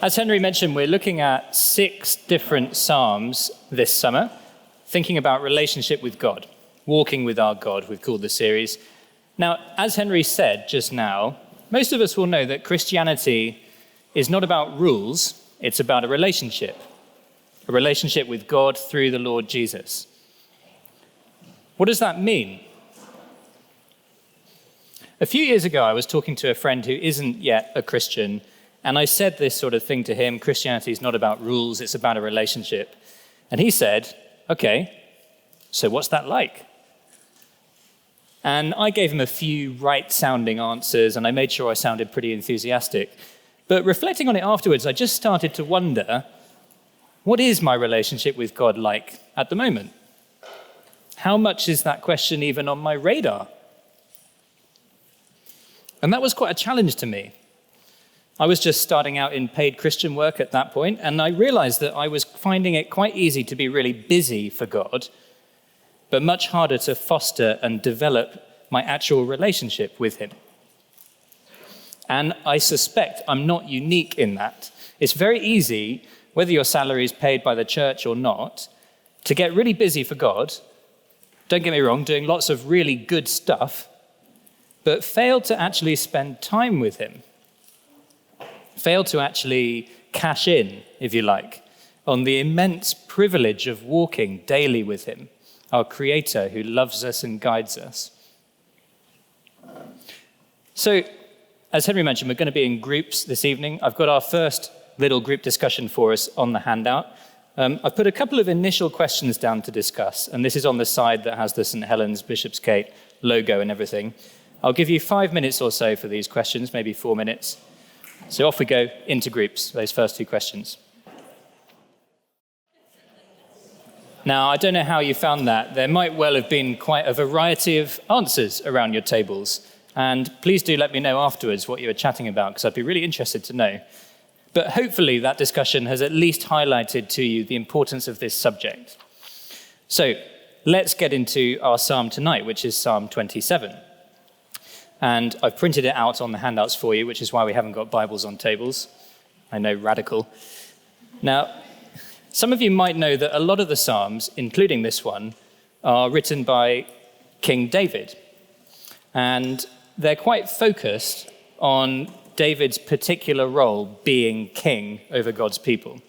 As Henry mentioned, we're looking at 6 different Psalms this summer, thinking about relationship with God, walking with our God, we've called the series. Now, as Henry said just now, most of us will know that Christianity is not about rules, it's about a relationship with God through the Lord Jesus. What does that mean? A few years ago, I was talking to a friend who isn't yet a Christian, and I said this sort of thing to him: Christianity is not about rules, it's about a relationship. And he said, okay, so what's that like? And I gave him a few right-sounding answers, and I made sure I sounded pretty enthusiastic. But reflecting on it afterwards, I just started to wonder, what is my relationship with God like at the moment? How much is that question even on my radar? And that was quite a challenge to me. I was just starting out in paid Christian work at that point, and I realized that I was finding it quite easy to be really busy for God, but much harder to foster and develop my actual relationship with him. And I suspect I'm not unique in that. It's very easy, whether your salary is paid by the church or not, to get really busy for God, don't get me wrong, doing lots of really good stuff, but fail to actually spend time with him. Fail to actually cash in, if you like, on the immense privilege of walking daily with him, our Creator who loves us and guides us. So, as Henry mentioned, we're going to be in groups this evening. I've got our first little group discussion for us on the handout. I've put a couple of initial questions down to discuss, and this is on the side that has the St. Helens Bishopsgate logo and everything. I'll give you 5 minutes or so for these questions, maybe 4 minutes. So off we go into groups, those first 2 questions. Now, I don't know how you found that. There might well have been quite a variety of answers around your tables. And please do let me know afterwards what you were chatting about, because I'd be really interested to know. But hopefully that discussion has at least highlighted to you the importance of this subject. So let's get into our psalm tonight, which is Psalm 27. And I've printed it out on the handouts for you, which is why we haven't got Bibles on tables. I know, radical. Now, some of you might know that a lot of the Psalms, including this one, are written by King David. And they're quite focused on David's particular role being king over God's people.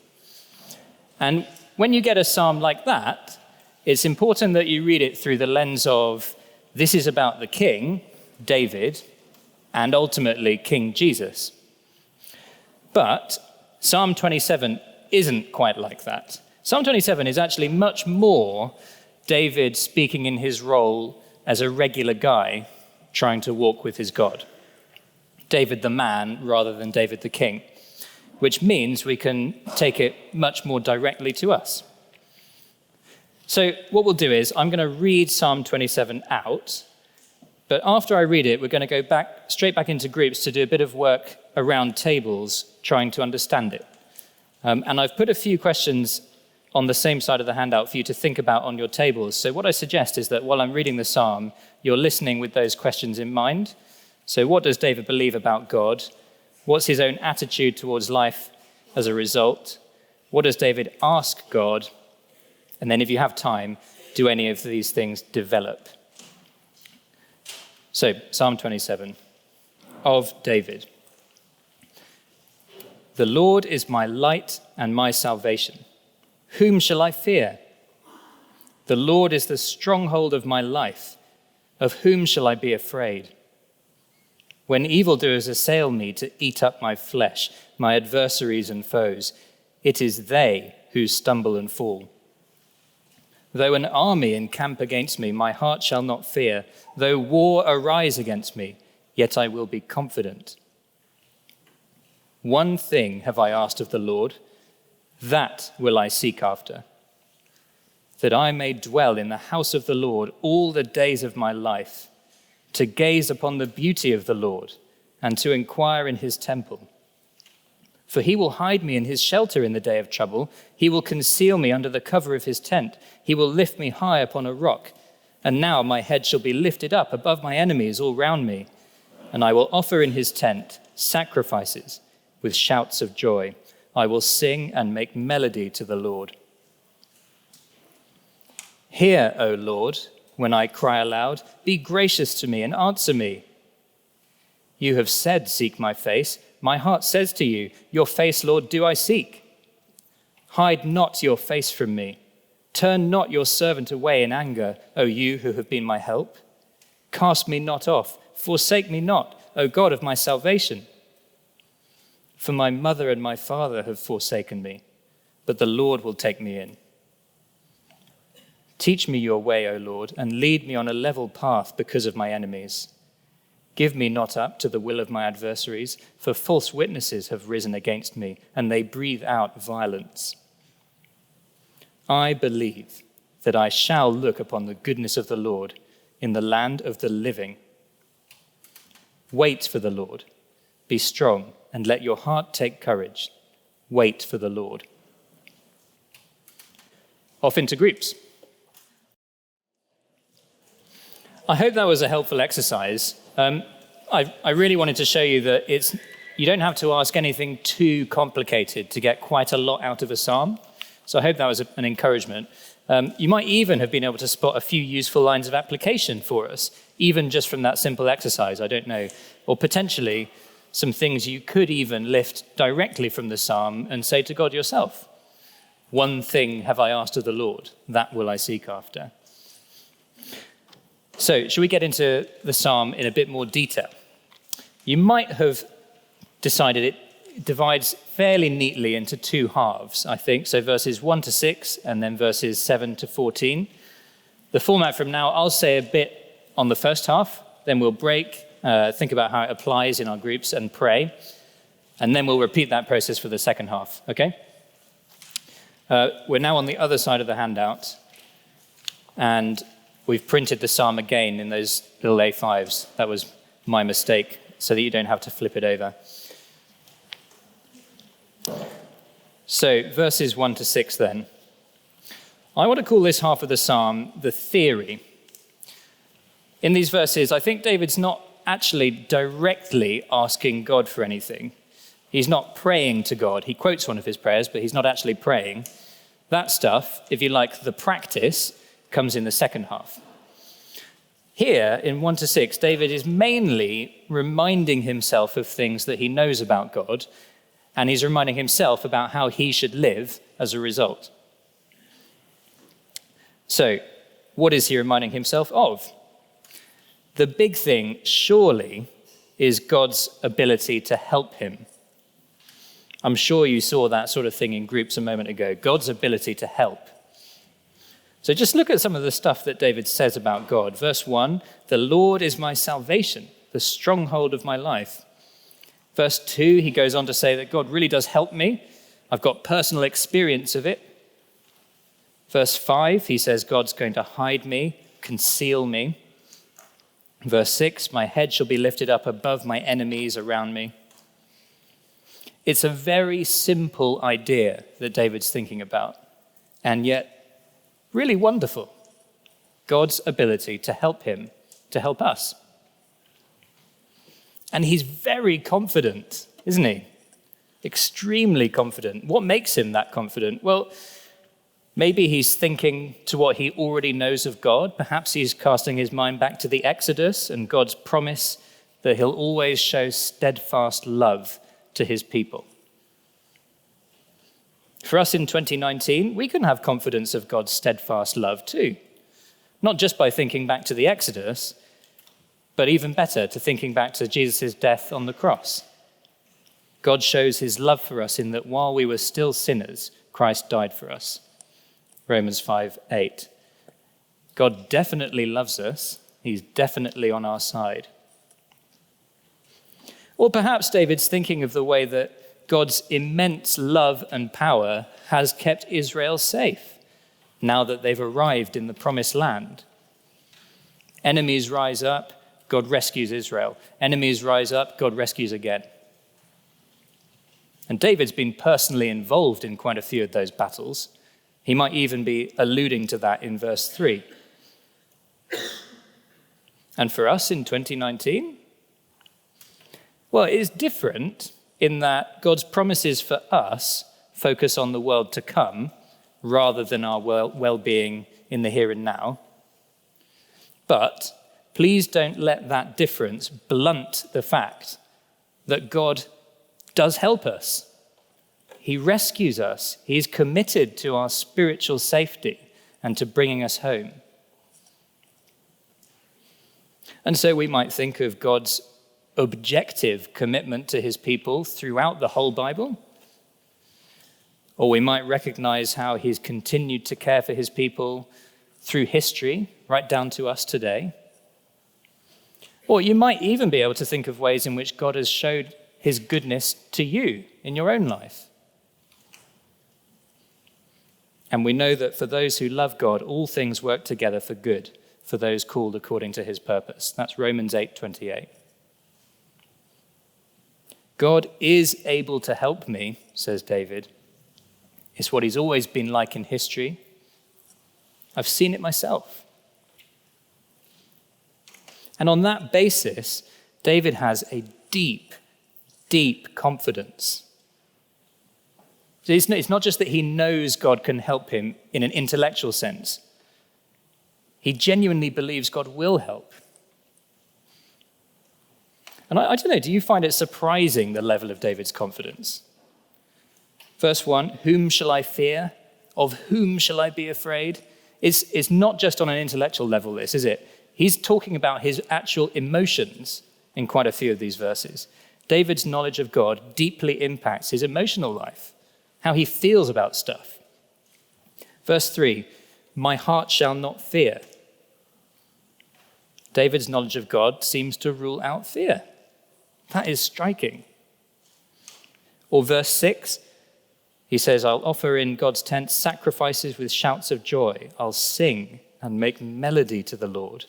And when you get a psalm like that, it's important that you read it through the lens of, this is about the king, David, and ultimately King Jesus. But Psalm 27 isn't quite like that. Psalm 27 is actually much more David speaking in his role as a regular guy trying to walk with his God. David the man rather than David the king, which means we can take it much more directly to us. So what we'll do is I'm going to read Psalm 27 out, but after I read it, we're going to go straight back into groups to do a bit of work around tables, trying to understand it. And I've put a few questions on the same side of the handout for you to think about on your tables. So what I suggest is that while I'm reading the psalm, you're listening with those questions in mind. So what does David believe about God? What's his own attitude towards life as a result? What does David ask God? And then if you have time, do any of these things develop? So, Psalm 27, of David. The Lord is my light and my salvation. Whom shall I fear? The Lord is the stronghold of my life. Of whom shall I be afraid? When evildoers assail me to eat up my flesh, my adversaries and foes, it is they who stumble and fall. Though an army encamp against me, my heart shall not fear. Though war arise against me, yet I will be confident. One thing have I asked of the Lord, that will I seek after, that I may dwell in the house of the Lord all the days of my life, to gaze upon the beauty of the Lord and to inquire in his temple. For he will hide me in his shelter in the day of trouble. He will conceal me under the cover of his tent. He will lift me high upon a rock. And now my head shall be lifted up above my enemies all round me. And I will offer in his tent sacrifices with shouts of joy. I will sing and make melody to the Lord. Hear, O Lord, when I cry aloud. Be gracious to me and answer me. You have said, seek my face. My heart says to you, your face, Lord, do I seek. Hide not your face from me. Turn not your servant away in anger, O you who have been my help. Cast me not off, forsake me not, O God of my salvation. For my mother and my father have forsaken me, but the Lord will take me in. Teach me your way, O Lord, and lead me on a level path because of my enemies. Give me not up to the will of my adversaries, for false witnesses have risen against me, and they breathe out violence. I believe that I shall look upon the goodness of the Lord in the land of the living. Wait for the Lord. Be strong, and let your heart take courage. Wait for the Lord. Off into groups. I hope that was a helpful exercise. I really wanted to show you that you don't have to ask anything too complicated to get quite a lot out of a psalm. So I hope that was an encouragement. You might even have been able to spot a few useful lines of application for us, even just from that simple exercise, I don't know. Or potentially some things you could even lift directly from the psalm and say to God yourself. One thing have I asked of the Lord, that will I seek after. So, shall we get into the psalm in a bit more detail? You might have decided it divides fairly neatly into two halves, I think. So verses 1 to 6 and then verses 7 to 14. The format from now, I'll say a bit on the first half, then we'll break, think about how it applies in our groups and pray. And then we'll repeat that process for the second half, okay? We're now on the other side of the handout. And we've printed the psalm again in those little A5s. That was my mistake, so that you don't have to flip it over. So, verses 1 to 6 then. I want to call this half of the psalm the theory. In these verses, I think David's not actually directly asking God for anything. He's not praying to God. He quotes one of his prayers, but he's not actually praying. That stuff, if you like, the practice, comes in the second half. Here, in 1 to 6, David is mainly reminding himself of things that he knows about God, and he's reminding himself about how he should live as a result. So, what is he reminding himself of? The big thing, surely, is God's ability to help him. I'm sure you saw that sort of thing in groups a moment ago, God's ability to help. So just look at some of the stuff that David says about God. Verse 1, the Lord is my salvation, the stronghold of my life. Verse 2, he goes on to say that God really does help me. I've got personal experience of it. Verse 5, he says God's going to hide me, conceal me. Verse 6, my head shall be lifted up above my enemies around me. It's a very simple idea that David's thinking about, and yet really wonderful. God's ability to help him, to help us. And he's very confident, isn't he? Extremely confident. What makes him that confident? Well, maybe he's thinking to what he already knows of God. Perhaps he's casting his mind back to the Exodus and God's promise that he'll always show steadfast love to his people. For us in 2019, we can have confidence of God's steadfast love too. Not just by thinking back to the Exodus, but even better, to thinking back to Jesus' death on the cross. God shows his love for us in that while we were still sinners, Christ died for us. Romans 5:8. God definitely loves us. He's definitely on our side. Or perhaps David's thinking of the way that God's immense love and power has kept Israel safe now that they've arrived in the promised land. Enemies rise up, God rescues Israel. Enemies rise up, God rescues again. And David's been personally involved in quite a few of those battles. He might even be alluding to that in verse 3. And for us in 2019, well, it's different in that God's promises for us focus on the world to come rather than our well-being in the here and now. But please don't let that difference blunt the fact that God does help us. He rescues us. He's committed to our spiritual safety and to bringing us home. And so we might think of God's objective commitment to his people throughout the whole Bible. Or we might recognize how he's continued to care for his people through history, right down to us today. Or you might even be able to think of ways in which God has showed his goodness to you in your own life. And we know that for those who love God, all things work together for good, for those called according to his purpose. That's Romans 8:28. God is able to help me, says David. It's what he's always been like in history. I've seen it myself. And on that basis, David has a deep, deep confidence. It's not just that he knows God can help him in an intellectual sense. He genuinely believes God will help. And I don't know, do you find it surprising, the level of David's confidence? Verse 1, whom shall I fear? Of whom shall I be afraid? It's not just on an intellectual level, this, is it? He's talking about his actual emotions in quite a few of these verses. David's knowledge of God deeply impacts his emotional life, how he feels about stuff. Verse 3, my heart shall not fear. David's knowledge of God seems to rule out fear. That is striking. Or verse 6, he says, I'll offer in God's tent sacrifices with shouts of joy. I'll sing and make melody to the Lord.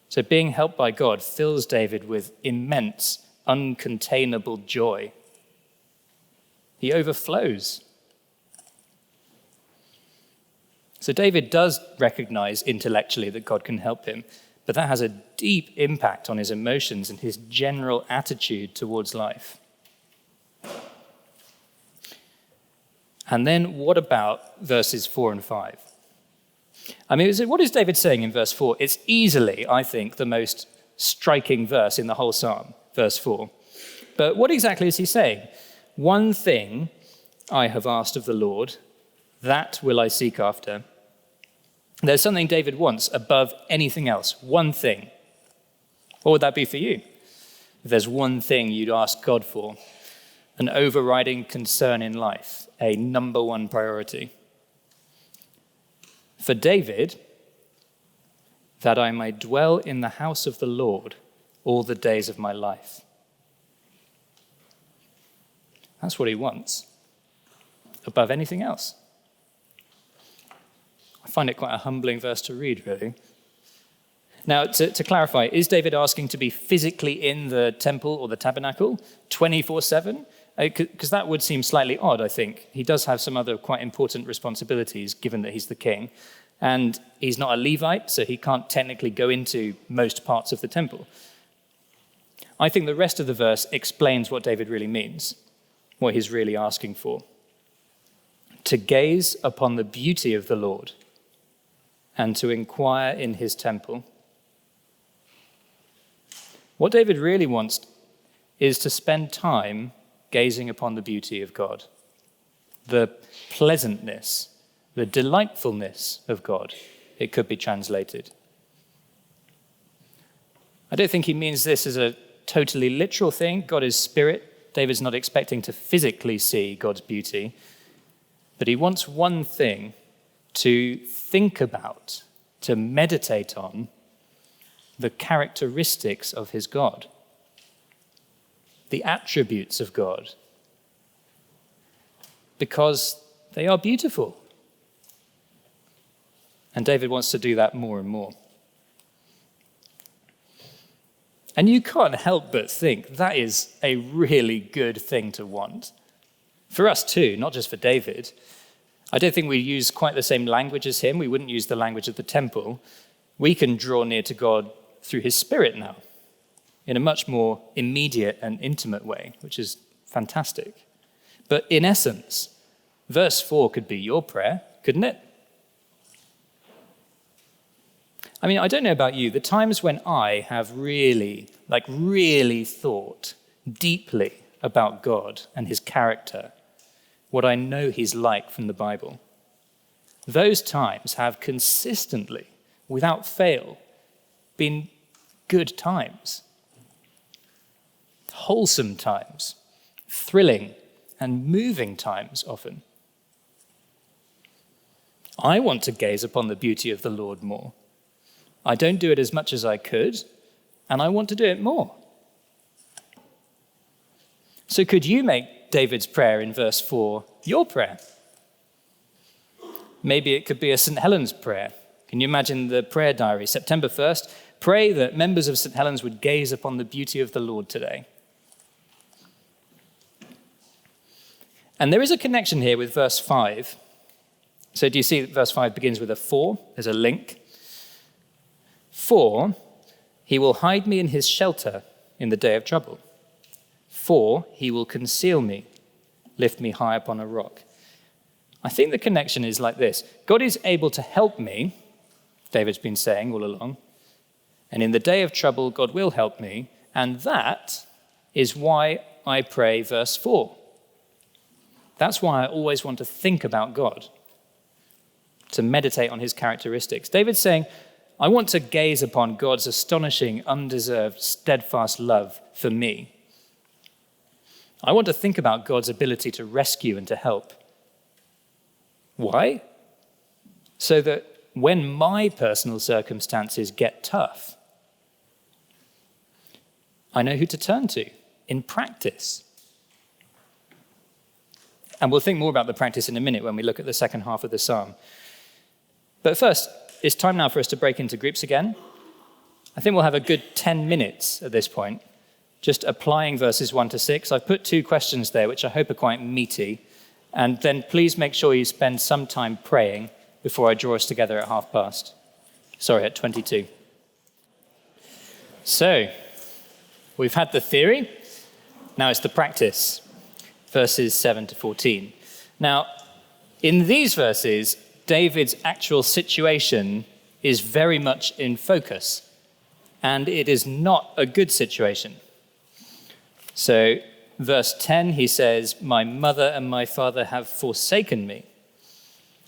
So being helped by God fills David with immense, uncontainable joy. He overflows. So David does recognize intellectually that God can help him, but that has a deep impact on his emotions and his general attitude towards life. And then what about verses 4 and 5? I mean, what is David saying in verse 4? It's easily, I think, the most striking verse in the whole psalm, verse 4. But what exactly is he saying? One thing I have asked of the Lord, that will I seek after. There's something David wants above anything else, one thing. What would that be for you? If there's one thing you'd ask God for, an overriding concern in life, a number one priority. For David, that I may dwell in the house of the Lord all the days of my life. That's what he wants, above anything else. I find it quite a humbling verse to read, really. Now, to clarify, is David asking to be physically in the temple or the tabernacle 24/7? Because that would seem slightly odd, I think. He does have some other quite important responsibilities, given that he's the king. And he's not a Levite, so he can't technically go into most parts of the temple. I think the rest of the verse explains what David really means, what he's really asking for. To gaze upon the beauty of the Lord and to inquire in his temple. What David really wants is to spend time gazing upon the beauty of God, the pleasantness, the delightfulness of God, it could be translated. I don't think he means this as a totally literal thing. God is spirit. David's not expecting to physically see God's beauty, but he wants one thing to think about, to meditate on, the characteristics of his God, the attributes of God, because they are beautiful. And David wants to do that more and more. And you can't help but think that is a really good thing to want. For us too, not just for David. I don't think we use quite the same language as him. We wouldn't use the language of the temple. We can draw near to God through his spirit now. in a much more immediate and intimate way, which is fantastic. But in essence, verse 4 could be your prayer, couldn't it? I mean, I don't know about you, the times when I have really thought deeply about God and his character, what I know he's like from the Bible, those times have consistently, without fail, been good times, wholesome times, thrilling and moving times often. I want to gaze upon the beauty of the Lord more. I don't do it as much as I could, and I want to do it more. So could you make David's prayer in verse 4 your prayer? Maybe it could be a St. Helens prayer. Can you imagine the prayer diary? September 1st, pray that members of St. Helens would gaze upon the beauty of the Lord today. And there is a connection here with verse 5. So do you see that verse 5 begins with a for? There's a link. For he will hide me in his shelter in the day of trouble. For he will conceal me, lift me high upon a rock. I think the connection is like this. God is able to help me, David's been saying all along, and in the day of trouble, God will help me, and that is why I pray verse 4. That's why I always want to think about God, to meditate on his characteristics. David's saying, I want to gaze upon God's astonishing, undeserved, steadfast love for me. I want to think about God's ability to rescue and to help. Why? So that when my personal circumstances get tough, I know who to turn to in practice. And we'll think more about the practice in a minute when we look at the second half of the psalm. But first, it's time now for us to break into groups again. I think we'll have a good 10 minutes at this point, just applying verses 1 to 6. I've put 2 questions there, which I hope are quite meaty. And then please make sure you spend some time praying before I draw us together at 22. So, we've had the theory. Now it's the practice, verses 7 to 14. Now, in these verses, David's actual situation is very much in focus, and it is not a good situation. So, verse 10, he says, my mother and my father have forsaken me.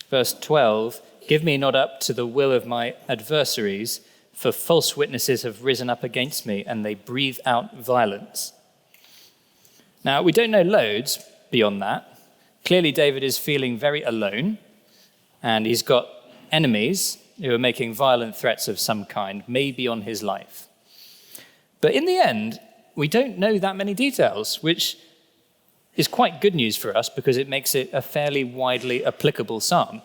Verse 12, give me not up to the will of my adversaries, for false witnesses have risen up against me, and they breathe out violence. Now, we don't know loads beyond that. Clearly, David is feeling very alone, and he's got enemies who are making violent threats of some kind, maybe on his life. But in the end, we don't know that many details, which is quite good news for us because it makes it a fairly widely applicable psalm.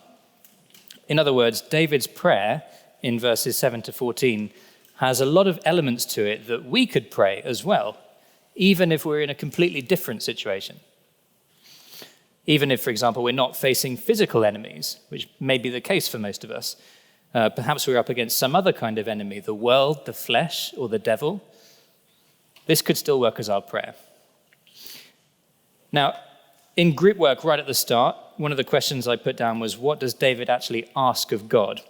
In other words, David's prayer in verses 7 to 14 has a lot of elements to it that we could pray as well, even if we're in a completely different situation. Even if, for example, we're not facing physical enemies, which may be the case for most of us. Perhaps we're up against some other kind of enemy, the world, the flesh, or the devil. This could still work as our prayer. Now, in group work right at the start, one of the questions I put down was, what does David actually ask of God?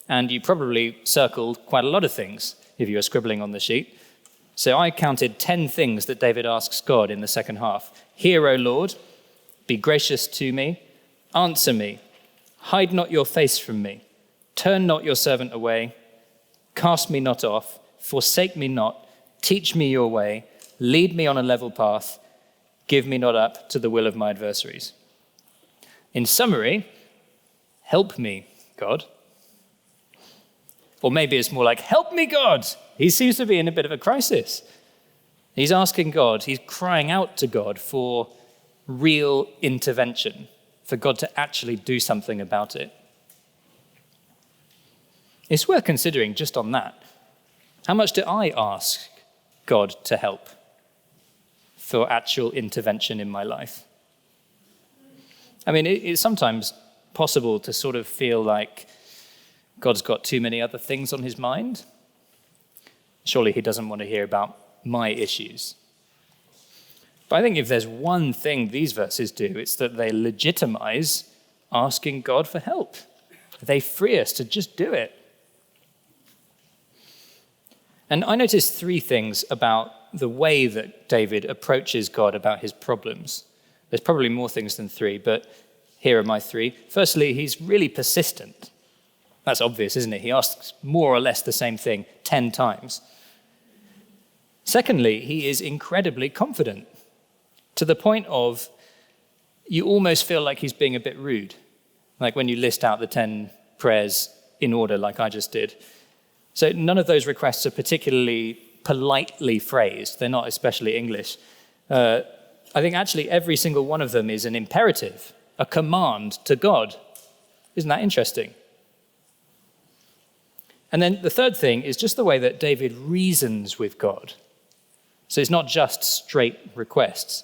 And you probably circled quite a lot of things if you were scribbling on the sheet. So I counted 10 things that David asks God in the second half. Hear, O Lord, be gracious to me, answer me, hide not your face from me, turn not your servant away, cast me not off, forsake me not, teach me your way, lead me on a level path, give me not up to the will of my adversaries. In summary, help me, God. Or maybe it's more like, help me, God. He seems to be in a bit of a crisis. He's asking God, he's crying out to God for real intervention, for God to actually do something about it. It's worth considering just on that. How much do I ask God to help for actual intervention in my life? I mean, it's sometimes possible to sort of feel like God's got too many other things on his mind. Surely he doesn't want to hear about my issues. But I think if there's one thing these verses do, it's that they legitimize asking God for help. They free us to just do it. And I noticed three things about the way that David approaches God about his problems. There's probably more things than three, but here are my three. Firstly, he's really persistent. That's obvious, isn't it? He asks more or less the same thing 10 times. Secondly, he is incredibly confident, to the point of you almost feel like he's being a bit rude, like when you list out the 10 prayers in order like I just did. So none of those requests are particularly politely phrased. They're not especially English. I think actually every single one of them is an imperative, a command to God. Isn't that interesting? And then the third thing is just the way that David reasons with God. So it's not just straight requests.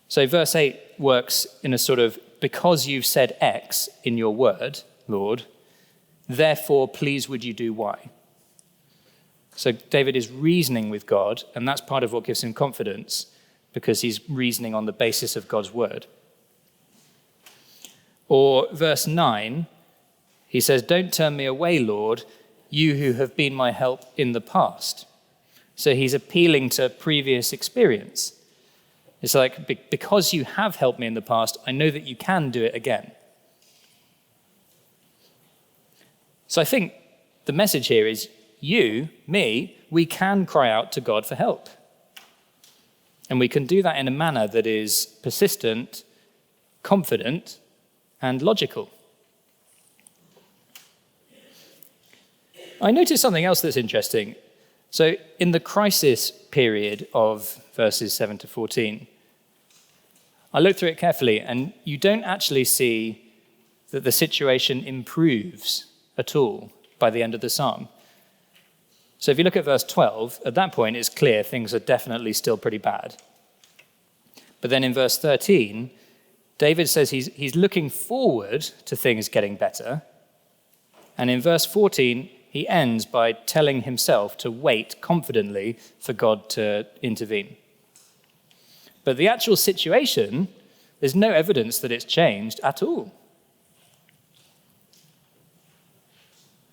So verse 8 works in a sort of, because you've said X in your word, Lord, therefore please would you do Y. So David is reasoning with God, and that's part of what gives him confidence, because he's reasoning on the basis of God's word. Or verse 9, he says, don't turn me away, Lord, you who have been my help in the past. So he's appealing to previous experience. It's like, because you have helped me in the past, I know that you can do it again. So I think the message here is you, me, we can cry out to God for help. And we can do that in a manner that is persistent, confident, and logical. I noticed something else that's interesting. So in the crisis period of verses 7 to 14, I looked through it carefully, and you don't actually see that the situation improves at all by the end of the psalm. So if you look at verse 12, at that point it's clear things are definitely still pretty bad. But then in verse 13, David says he's looking forward to things getting better. And in verse 14, he ends by telling himself to wait confidently for God to intervene. But the actual situation, there's no evidence that it's changed at all.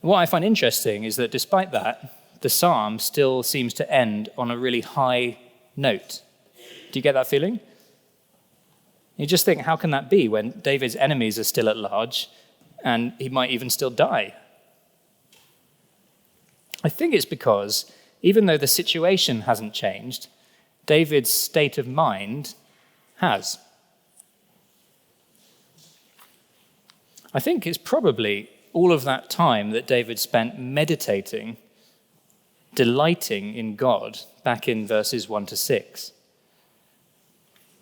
What I find interesting is that despite that, the psalm still seems to end on a really high note. Do you get that feeling? You just think, how can that be when David's enemies are still at large and he might even still die? I think it's because even though the situation hasn't changed, David's state of mind has. I think it's probably all of that time that David spent meditating, delighting in God, back in verses 1 to 6.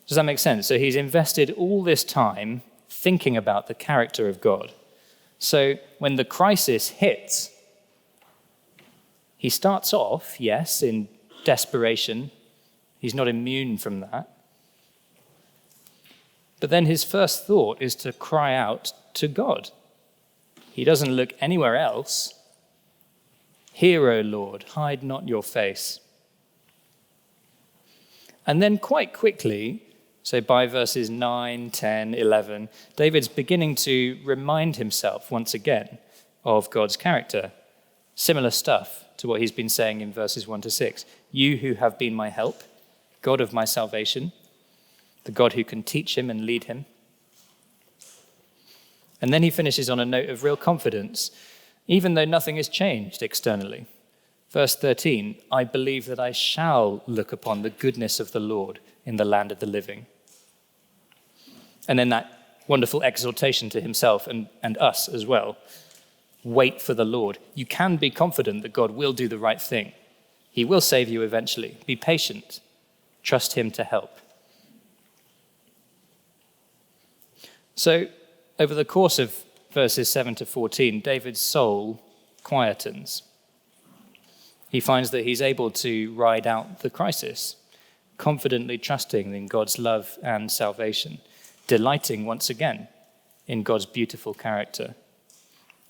Does that make sense? So he's invested all this time thinking about the character of God. So when the crisis hits, he starts off, yes, in desperation. He's not immune from that. But then his first thought is to cry out to God. He doesn't look anywhere else. Hear, O Lord, hide not your face. And then quite quickly, so by verses 9, 10, 11, David's beginning to remind himself once again of God's character. Similar stuff to what he's been saying in verses 1 to 6. You who have been my help, God of my salvation, the God who can teach him and lead him. And then he finishes on a note of real confidence, even though nothing has changed externally. Verse 13, I believe that I shall look upon the goodness of the Lord in the land of the living. And then that wonderful exhortation to himself and us as well. Wait for the Lord. You can be confident that God will do the right thing. He will save you eventually. Be patient. Trust him to help. So, over the course of verses 7 to 14, David's soul quietens. He finds that he's able to ride out the crisis, confidently trusting in God's love and salvation, delighting once again in God's beautiful character,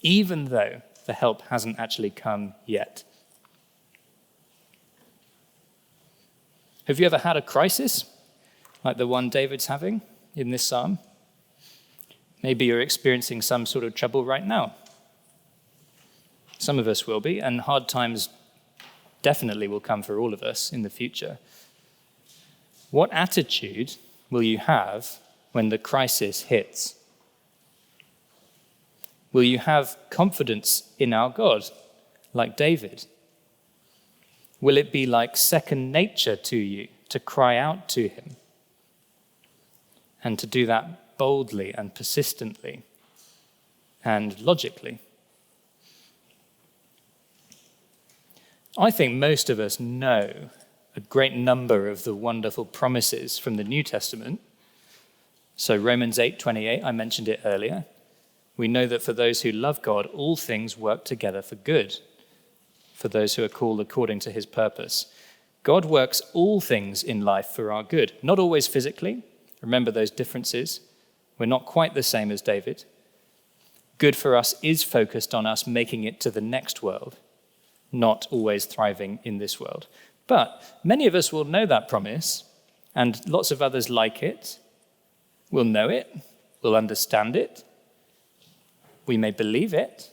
even though the help hasn't actually come yet. Have you ever had a crisis like the one David's having in this psalm? Maybe you're experiencing some sort of trouble right now. Some of us will be, and hard times definitely will come for all of us in the future. What attitude will you have when the crisis hits? Will you have confidence in our God, like David? Will it be like second nature to you to cry out to him and to do that boldly and persistently and logically? I think most of us know a great number of the wonderful promises from the New Testament. So Romans 8:28, I mentioned it earlier. We know that for those who love God, all things work together for good, for those who are called according to his purpose. God works all things in life for our good, not always physically. Remember those differences. We're not quite the same as David. Good for us is focused on us making it to the next world, not always thriving in this world. But many of us will know that promise, and lots of others like it. We'll know it, we'll understand it, we may believe it.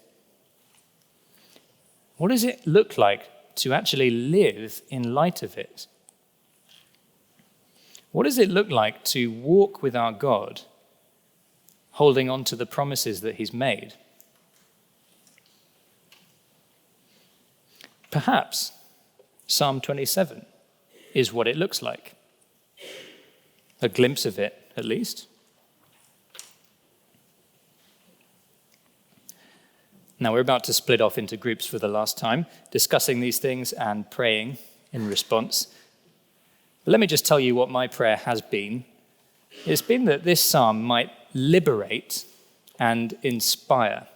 What does it look like to actually live in light of it? What does it look like to walk with our God, holding on to the promises that he's made? Perhaps Psalm 27 is what it looks like. A glimpse of it, at least. Now, we're about to split off into groups for the last time, discussing these things and praying in response. But let me just tell you what my prayer has been. It's been that this psalm might liberate and inspire.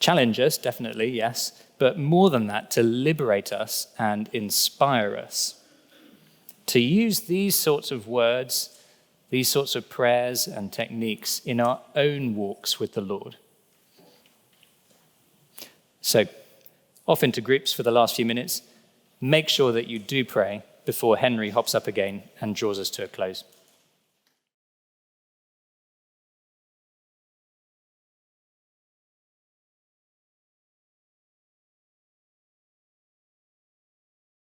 Challenge us, definitely, yes, but more than that, to liberate us and inspire us. To use these sorts of words, these sorts of prayers and techniques in our own walks with the Lord. So, off into groups for the last few minutes. Make sure that you do pray before Henry hops up again and draws us to a close.